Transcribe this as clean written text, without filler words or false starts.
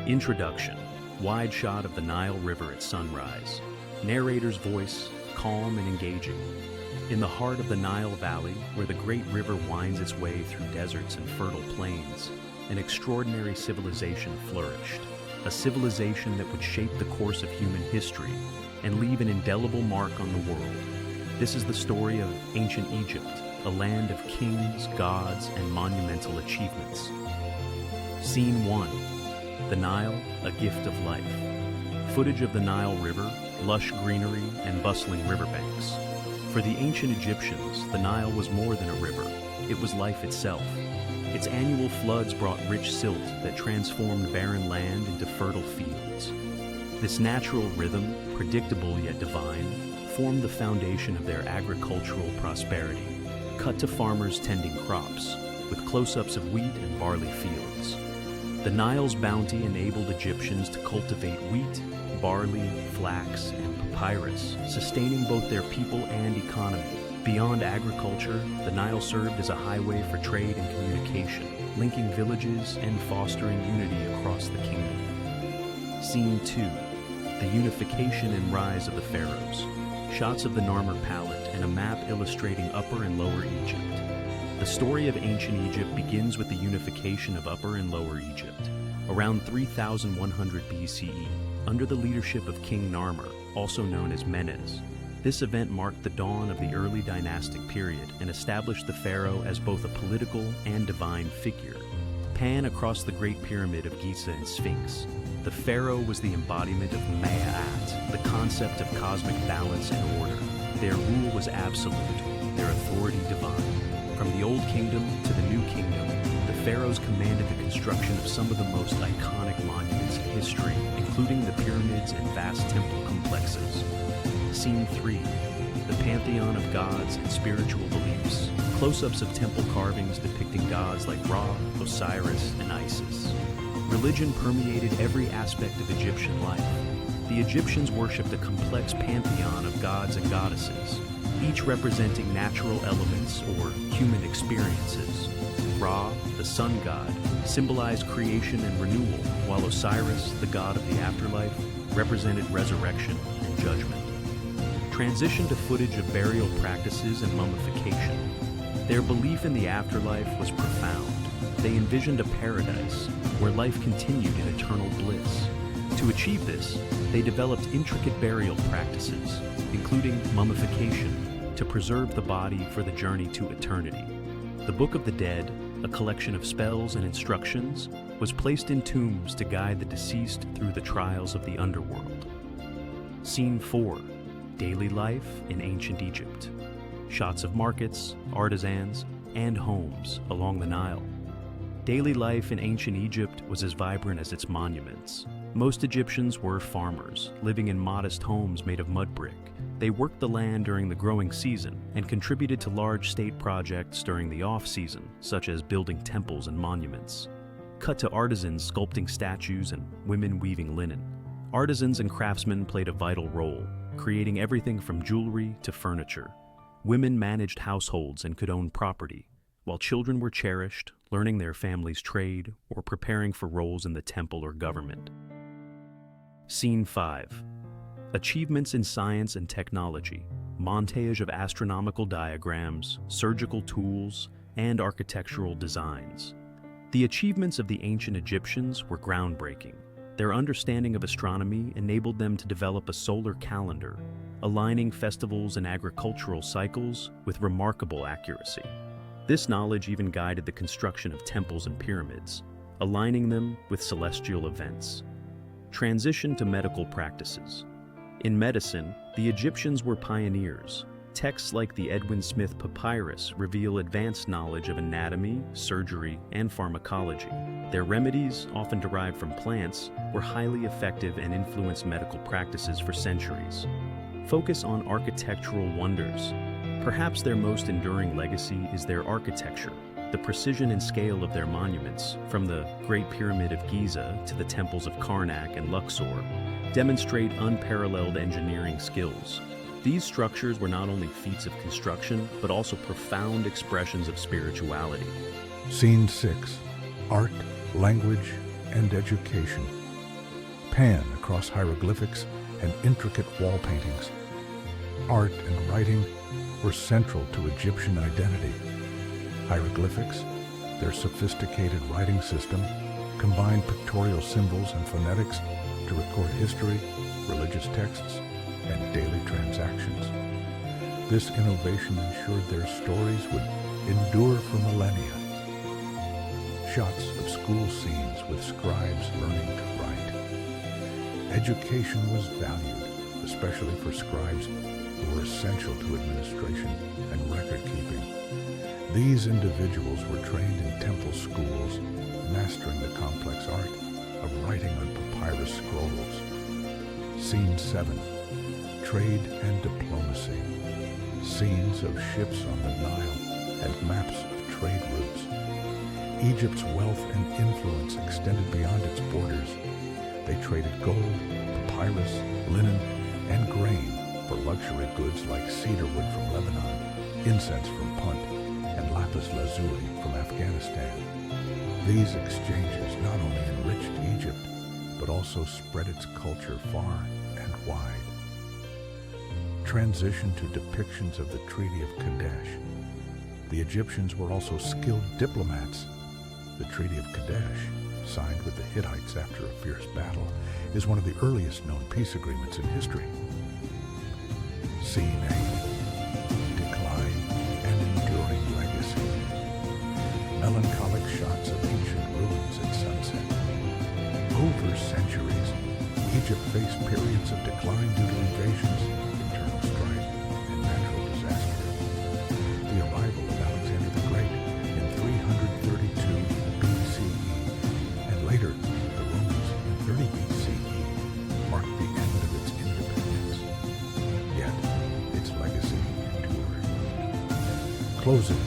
Introduction. Wide shot of the Nile River at sunrise. Narrator's voice, calm and engaging. In the heart of the Nile Valley, where the great river winds its way through deserts and fertile plains, an extraordinary civilization flourished. A civilization that would shape the course of human history and leave an indelible mark on the world. This is the story of ancient Egypt, a land of kings, gods, and monumental achievements. Scene 1. The Nile, a gift of life. Footage of the Nile River, lush greenery, and bustling riverbanks. For the ancient Egyptians, the Nile was more than a river. It was life itself. Its annual floods brought rich silt that transformed barren land into fertile fields. This natural rhythm, predictable yet divine, formed the foundation of their agricultural prosperity. Cut to farmers tending crops, with close-ups of wheat and barley fields. The Nile's bounty enabled Egyptians to cultivate wheat, barley, flax, and papyrus, sustaining both their people and economy. Beyond agriculture, the Nile served as a highway for trade and communication, linking villages and fostering unity across the kingdom. Scene 2. The unification and rise of the Pharaohs. Shots of the Narmer palette and a map illustrating Upper and Lower Egypt. The story of ancient Egypt begins with the unification of Upper and Lower Egypt. Around 3100 BCE, under the leadership of King Narmer, also known as Menes. This event marked the dawn of the early dynastic period and established the pharaoh as both a political and divine figure. Pan across the Great Pyramid of Giza and Sphinx. The pharaoh was the embodiment of Ma'at, the concept of cosmic balance and order. Their rule was absolute, their authority divine. From the Old Kingdom to the New Kingdom, the pharaohs commanded the construction of some of the most iconic monuments in history, including the pyramids and vast temple complexes. Scene 3. The pantheon of gods and spiritual beliefs. Close-ups of temple carvings depicting gods like Ra, Osiris, and Isis. Religion permeated every aspect of Egyptian life. The Egyptians worshipped a complex pantheon of gods and goddesses, each representing natural elements or human experiences. Ra, the sun god, symbolized creation and renewal, while Osiris, the god of the afterlife, represented resurrection and judgment. Transition to footage of burial practices and mummification. Their belief in the afterlife was profound. They envisioned a paradise where life continued in eternal bliss. To achieve this, they developed intricate burial practices, including mummification, to preserve the body for the journey to eternity. The Book of the Dead, a collection of spells and instructions, was placed in tombs to guide the deceased through the trials of the underworld. Scene 4. Daily life in ancient Egypt. Shots of markets, artisans, and homes along the Nile. Daily life in ancient Egypt was as vibrant as its monuments. Most Egyptians were farmers, living in modest homes made of mud brick. They worked the land during the growing season and contributed to large state projects during the off-season, such as building temples and monuments. Cut to artisans sculpting statues and women weaving linen. Artisans and craftsmen played a vital role, creating everything from jewelry to furniture. Women managed households and could own property, while children were cherished, learning their family's trade or preparing for roles in the temple or government. Scene 5. Achievements in science and technology. Montage of astronomical diagrams, surgical tools, and architectural designs. The achievements of the ancient Egyptians were groundbreaking. Their understanding of astronomy enabled them to develop a solar calendar, aligning festivals and agricultural cycles with remarkable accuracy. This knowledge even guided the construction of temples and pyramids, aligning them with celestial events. Transition to medical practices. In medicine, the Egyptians were pioneers. Texts like the Edwin Smith Papyrus reveal advanced knowledge of anatomy, surgery, and pharmacology. Their remedies, often derived from plants, were highly effective and influenced medical practices for centuries. Focus on architectural wonders. Perhaps their most enduring legacy is their architecture. The precision and scale of their monuments, from the Great Pyramid of Giza to the temples of Karnak and Luxor, demonstrate unparalleled engineering skills. These structures were not only feats of construction, but also profound expressions of spirituality. Scene 6. Art, language, and education. pan across hieroglyphics and intricate wall paintings. Art and writing were central to Egyptian identity. Hieroglyphics, their sophisticated writing system, combined pictorial symbols and phonetics to record history, religious texts, and daily transactions. This innovation ensured their stories would endure for millennia. Shots of school scenes with scribes learning to write. Education was valued, especially for scribes who were essential to administration and record-keeping. These individuals were trained in temple schools, mastering the complex art of writing on papyrus scrolls. Scene 7. Trade and diplomacy. Scenes of ships on the Nile and maps of trade routes. Egypt's wealth and influence extended beyond its borders. They traded gold, papyrus, linen, and grain for luxury goods like cedar wood from Lebanon, incense from Punt, and lapis lazuli from Afghanistan. These exchanges not only enriched Egypt, but also spread its culture far and wide. Transition to depictions of the Treaty of Kadesh. The Egyptians were also skilled diplomats. The Treaty of Kadesh, signed with the Hittites after a fierce battle, is one of the earliest known peace agreements in history. Scene 8. Decline and enduring legacy. Melancholic shots of ancient ruins at sunset. Over centuries, Egypt faced periods of decline due to invasions, internal strife, and natural disasters. The arrival of Alexander the Great in 332 BCE, and later the Romans in 30 BCE, marked the end of its independence. Yet, its legacy endured. Closing